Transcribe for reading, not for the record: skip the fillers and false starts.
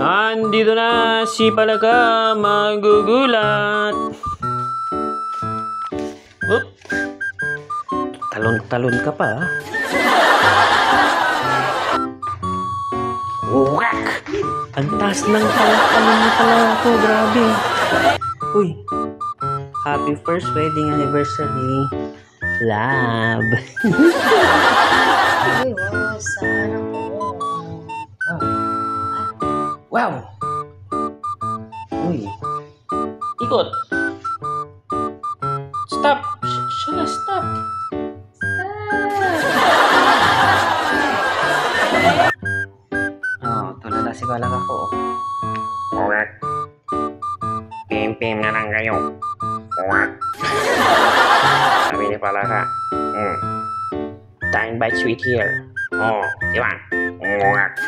Andito na si Palaka magugulat. Oop. Talon-talon ka pa. Whack! Ang taas ng talon na pala ako. Grabe. Uy. Happy first wedding anniversary. Love. Uy, wow, sana po. Wow! Uy. Ikot. Stop. Siya, stop. Oh, tulala si Balak ako. Uwak. Pim-pim na lang kayo. Uwak. Sabi ni Palaka. Time bites sweet here. Oh, di ba? Uwak.